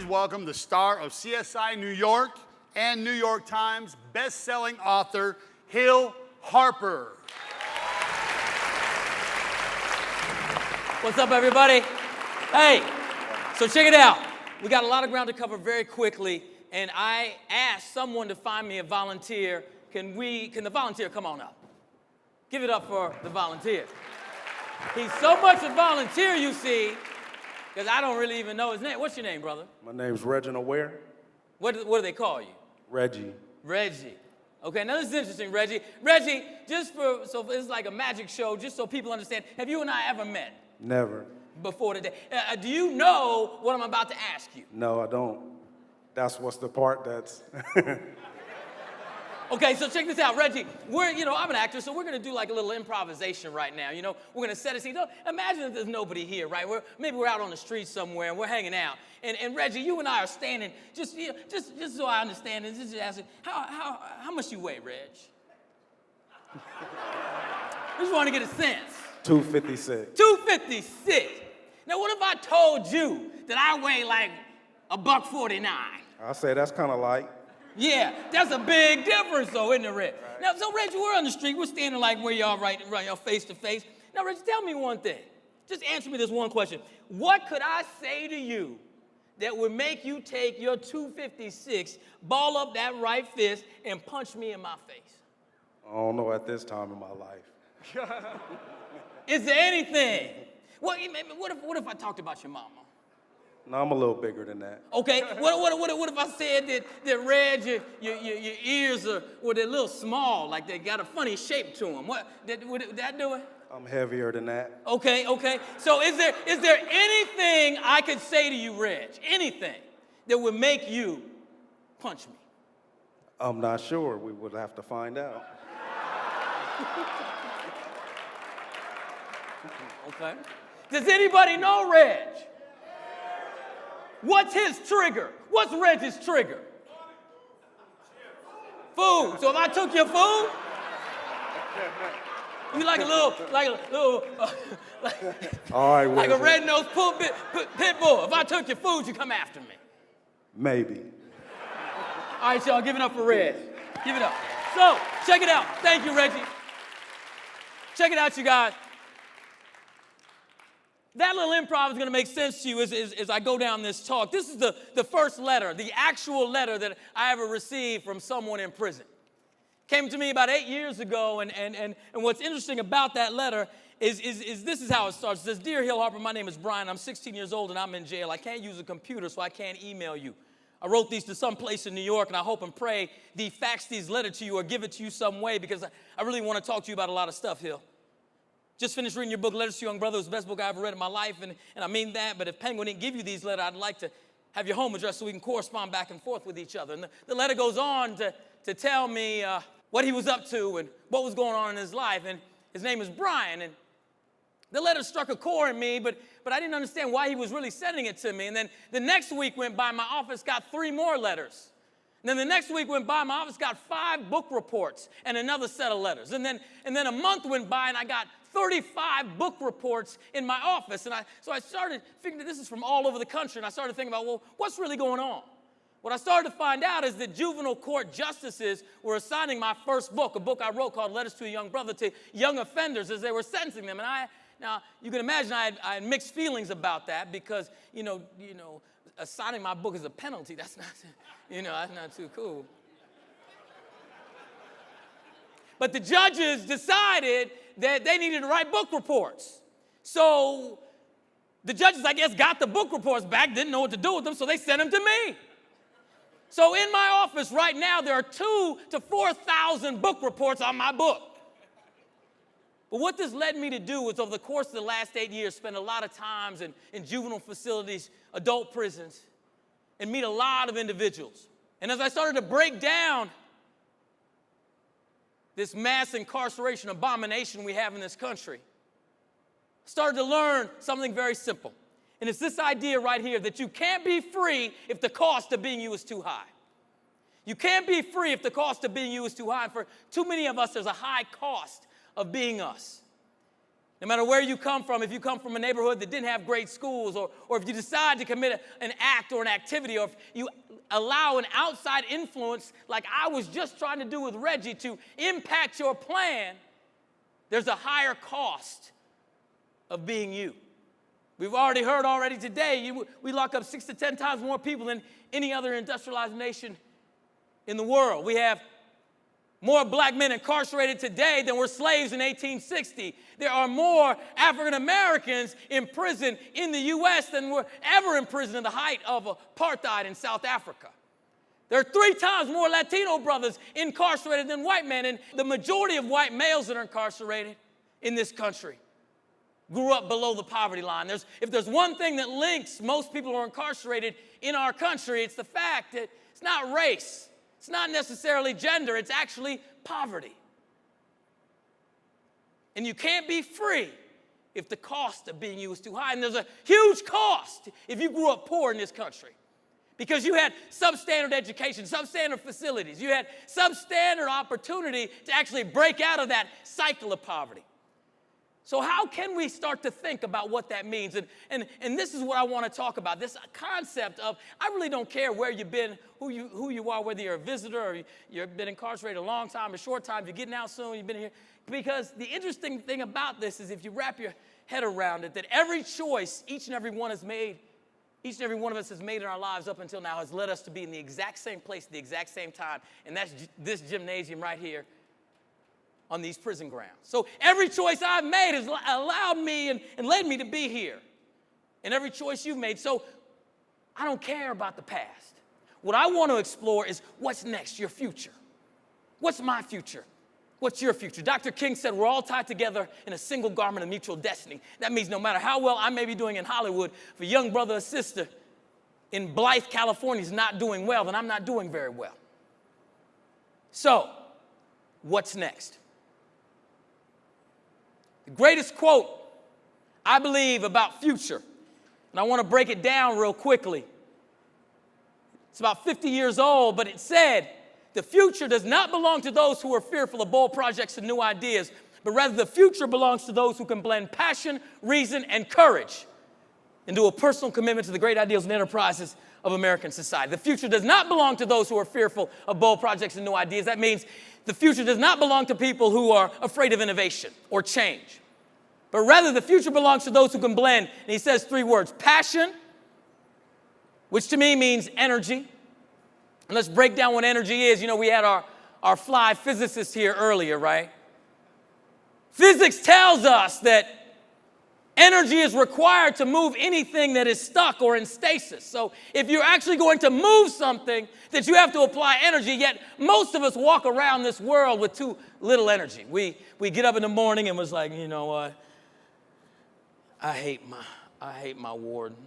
welcome the star of CSI New York and New York Times best-selling author, Harper. What's up, everybody? Hey, so check it out. We got a lot of ground to cover very quickly, and I asked someone to find me a volunteer. Can the volunteer come on up? Give it up for the volunteer. He's so much a volunteer, you see, because I don't really even know his name. What's your name, brother? My name's Reginald Ware. What do they call you? Reggie. Reggie. Okay, now this is interesting, Reggie. Reggie, so it's like a magic show, just so people understand, have you and I ever met? Never. Before today. Do you know what I'm about to ask you? No, I don't. That's what's the part that's... Okay, so check this out, Reggie. I'm an actor, so we're gonna do like a little improvisation right now. We're gonna set a scene. Imagine if there's nobody here, right? Maybe we're out on the street somewhere and we're hanging out. And Reggie, you and I are standing. Just so I understand, and just asking, how much you weigh, Reg? I just want to get a sense. 256. 256. Now, what if I told you that I weigh like $149? I say that's kind of light. Yeah, that's a big difference, though, isn't it, Reg? Right. Now, so, Reggie, we're on the street. We're standing like where y'all right y'all face to face. Now, Reggie, tell me one thing. Just answer me this one question. What could I say to you that would make you take your 256, ball up that right fist, and punch me in my face? I don't know at this time in my life. Is there anything? What if I talked about your mama? No, I'm a little bigger than that. Okay, what if I said that Reg, your ears were a little small, like they got a funny shape to them? Would that do it? I'm heavier than that. Okay. So is there anything I could say to you, Reg, anything that would make you punch me? I'm not sure. We would have to find out. Okay. Does anybody know Reg? What's his trigger? What's Reg's trigger? Food. So if I took your food, you like a little, all right, like a red-nosed pit bull. If I took your food, you come after me. Maybe. All right, y'all, give it up for Reg. Give it up. So, check it out. Thank you, Reggie. Check it out, you guys. That little improv is going to make sense to you as I go down this talk. This is the first letter, the actual letter that I ever received from someone in prison. Came to me about 8 years ago, and what's interesting about that letter is this is how it starts. It says, "Dear Harper, my name is Brian. I'm 16 years old, and I'm in jail. I can't use a computer, so I can't email you. I wrote these to some place in New York, and I hope and pray they fax these letters to you or give it to you some way because I really want to talk to you about a lot of stuff, Hill. Just finished reading your book, Letters to Young Brother. It was the best book I ever read in my life, and I mean that. But if Penguin didn't give you these letters, I'd like to have your home address so we can correspond back and forth with each other." And the letter goes on to tell me what he was up to and what was going on in his life. And his name is Brian. And the letter struck a chord in me, but I didn't understand why he was really sending it to me. And then the next week went by, my office got 3 more letters. And then the next week went by, my office got 5 book reports and another set of letters. And then a month went by, and I got 35 book reports in my office. And so I started figuring that this is from all over the country, and I started thinking about, well, what's really going on? What I started to find out is that juvenile court justices were assigning my first book, a book I wrote called Letters to a Young Brother, to young offenders as they were sentencing them. And now you can imagine I had mixed feelings about that because, assigning my book as a penalty, that's not too cool. But the judges decided that they needed to write book reports. So the judges, I guess, got the book reports back, didn't know what to do with them, so they sent them to me. So in my office right now, there are 2,000 to 4,000 book reports on my book. But what this led me to do was, over the course of the last 8 years, spend a lot of times in juvenile facilities, adult prisons, and meet a lot of individuals. And as I started to break down this mass incarceration abomination we have in this country, I started to learn something very simple. And it's this idea right here that you can't be free if the cost of being you is too high. You can't be free if the cost of being you is too high. And for too many of us, there's a high cost of being us. No matter where you come from, if you come from a neighborhood that didn't have great schools, or if you decide to commit an act or an activity, or if you allow an outside influence like I was just trying to do with Reggie to impact your plan, there's a higher cost of being you. We've already heard today, we lock up 6 to 10 times more people than any other industrialized nation in the world. We have more black men incarcerated today than were slaves in 1860. There are more African Americans in prison in the U.S. than were ever in prison at the height of apartheid in South Africa. There are 3 times more Latino brothers incarcerated than white men, and the majority of white males that are incarcerated in this country grew up below the poverty line. If there's one thing that links most people who are incarcerated in our country, it's the fact that it's not race. It's not necessarily gender. It's actually poverty. And you can't be free if the cost of being you is too high. And there's a huge cost if you grew up poor in this country, because you had substandard education, substandard facilities. You had substandard opportunity to actually break out of that cycle of poverty. So how can we start to think about what that means? And this is what I want to talk about, this concept of, I really don't care where you've been, who you are, whether you're a visitor or you've been incarcerated a long time, a short time, you're getting out soon, you've been here. Because the interesting thing about this is, if you wrap your head around it, that every choice each and every one of us has made in our lives up until now has led us to be in the exact same place at the exact same time. And that's this gymnasium right here on these prison grounds. So every choice I've made has allowed me and led me to be here. And every choice you've made. So I don't care about the past. What I want to explore is what's next, your future. What's my future? What's your future? Dr. King said we're all tied together in a single garment of mutual destiny. That means no matter how well I may be doing in Hollywood, if a young brother or sister in Blythe, California is not doing well, then I'm not doing very well. So, what's next? The greatest quote, I believe, about future, and I want to break it down real quickly. It's about 50 years old, but it said, the future does not belong to those who are fearful of bold projects and new ideas, but rather the future belongs to those who can blend passion, reason, and courage into a personal commitment to the great ideals and enterprises of American society. The future does not belong to those who are fearful of bold projects and new ideas. That means the future does not belong to people who are afraid of innovation or change, but rather the future belongs to those who can blend. And he says 3 words: passion, which to me means energy. And let's break down what energy is. You know, we had our fly physicist here earlier, right? Physics tells us that energy is required to move anything that is stuck or in stasis. So if you're actually going to move something, that you have to apply energy, yet most of us walk around this world with too little energy. We get up in the morning and was like, you know what? I hate my warden.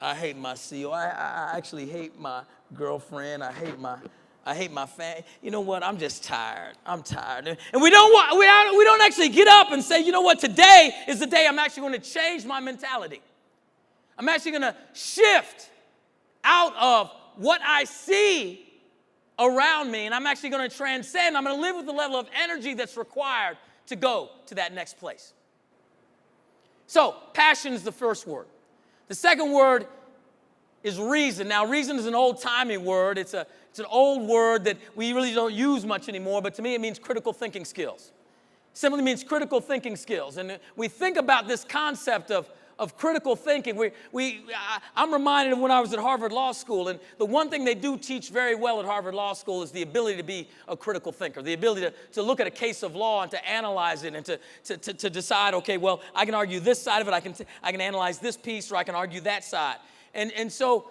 I hate my CO. I actually hate my girlfriend. I hate my family. You know what? I'm just tired. I'm tired. And we don't actually get up and say, you know what? Today is the day I'm actually going to change my mentality. I'm actually going to shift out of what I see around me, and I'm actually going to transcend. I'm going to live with the level of energy that's required to go to that next place. So, passion is the first word. The second word is reason. Now, reason is an old-timey word. It's an old word that we really don't use much anymore, but to me it means critical thinking skills. Simply means critical thinking skills. And we think about this concept of critical thinking. I'm reminded of when I was at Harvard Law School, and the one thing they do teach very well at Harvard Law School is the ability to be a critical thinker, the ability to look at a case of law and to analyze it and to decide, okay, well, I can argue this side of it, I can analyze this piece, or I can argue that side. And so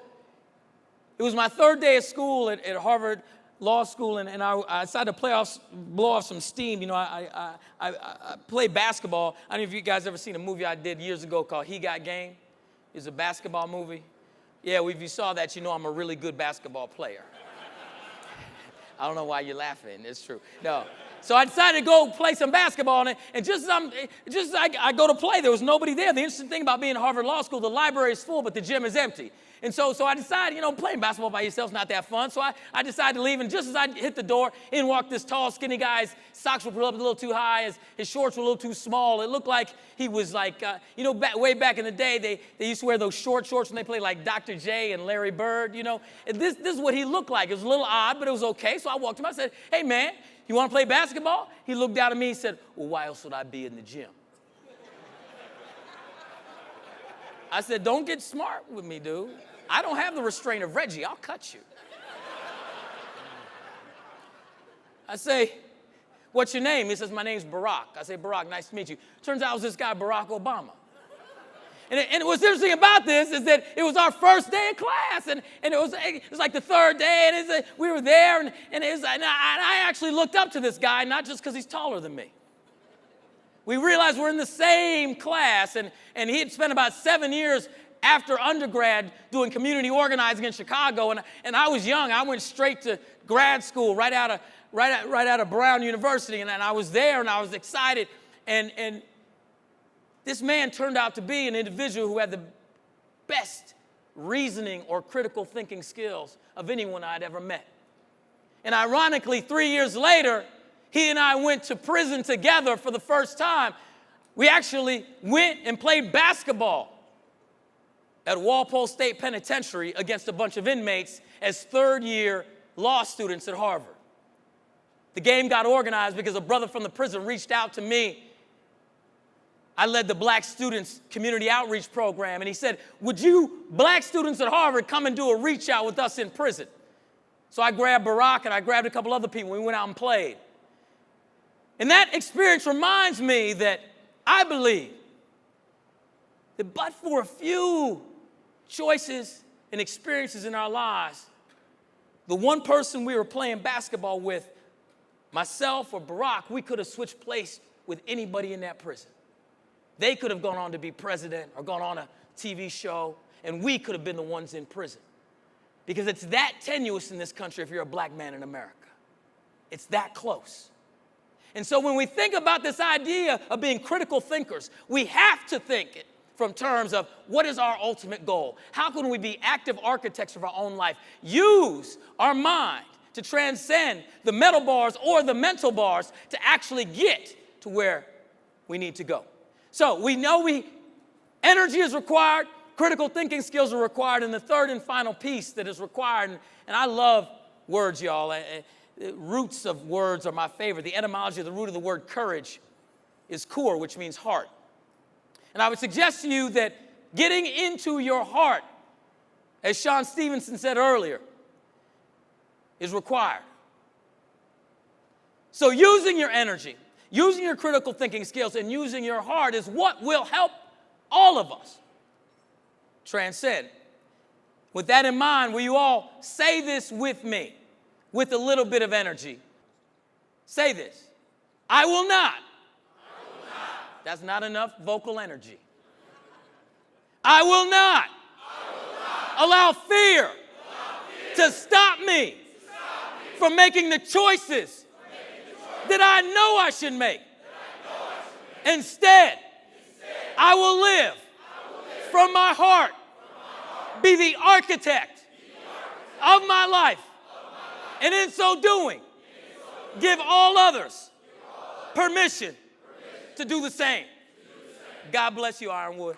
it was my 3rd day of school at Harvard Law School, and I decided to blow off some steam. You know, I played basketball. I don't know if you guys ever seen a movie I did years ago called He Got Game. It's a basketball movie. Yeah, well, if you saw that, you know I'm a really good basketball player. I don't know why you're laughing. It's true. No. So I decided to go play some basketball, and just as I go to play, there was nobody there. The interesting thing about being at Harvard Law School, the library is full, but the gym is empty. And so I decided, playing basketball by yourself is not that fun. So I decided to leave, and just as I hit the door, in walked this tall, skinny guy. His socks were pulled up a little too high. His shorts were a little too small. It looked like he was like, way back in the day, they used to wear those short shorts when they played like Dr. J and Larry Bird, And this is what he looked like. It was a little odd, but it was okay. So I walked to him. I said, hey, man, you want to play basketball? He looked down at me and said, well, why else would I be in the gym? I said, don't get smart with me, dude. I don't have the restraint of Reggie. I'll cut you. I say, what's your name? He says, my name's Barack. I say, Barack, nice to meet you. Turns out it was this guy, Barack Obama. And what's interesting about this is that it was our first day of class, and it was like the third day, and we were there, and I actually looked up to this guy, not just because he's taller than me. We realized we're in the same class, and he had spent about 7 years after undergrad doing community organizing in Chicago, and I was young. I went straight to grad school right out of Brown University, and I was there, and I was excited, and this man turned out to be an individual who had the best reasoning or critical thinking skills of anyone I'd ever met. And ironically, 3 years later, he and I went to prison together for the first time. We actually went and played basketball at Walpole State Penitentiary against a bunch of inmates as third-year law students at Harvard. The game got organized because a brother from the prison reached out to me. I led the Black Students Community Outreach Program, and he said, would you Black students at Harvard come and do a reach out with us in prison? So I grabbed Barack, and I grabbed a couple other people. We went out and played. And that experience reminds me that I believe that but for a few choices and experiences in our lives, the one person we were playing basketball with, myself or Barack, we could have switched place with anybody in that prison. They could have gone on to be president or gone on a TV show, and we could have been the ones in prison. Because it's that tenuous in this country if you're a black man in America. It's that close. And so when we think about this idea of being critical thinkers, we have to think it from terms of what is our ultimate goal? How can we be active architects of our own life? Use our mind to transcend the metal bars or the mental bars to actually get to where we need to go. So we know energy is required, critical thinking skills are required, and the third and final piece that is required, and I love words, y'all. Roots of words are my favorite. The etymology of the root of the word courage is kur, which means heart. And I would suggest to you that getting into your heart, as Sean Stevenson said earlier, is required. So using your energy, using your critical thinking skills, and using your heart is what will help all of us transcend. With that in mind, will you all say this with me, with a little bit of energy? Say this. I will not. That's not enough vocal energy. I will not allow fear to stop me from making the choices that I know I should make. Instead, I will live from my heart, be the architect of my life, and in so doing, give all others permission to do the same. God bless you, Ironwood.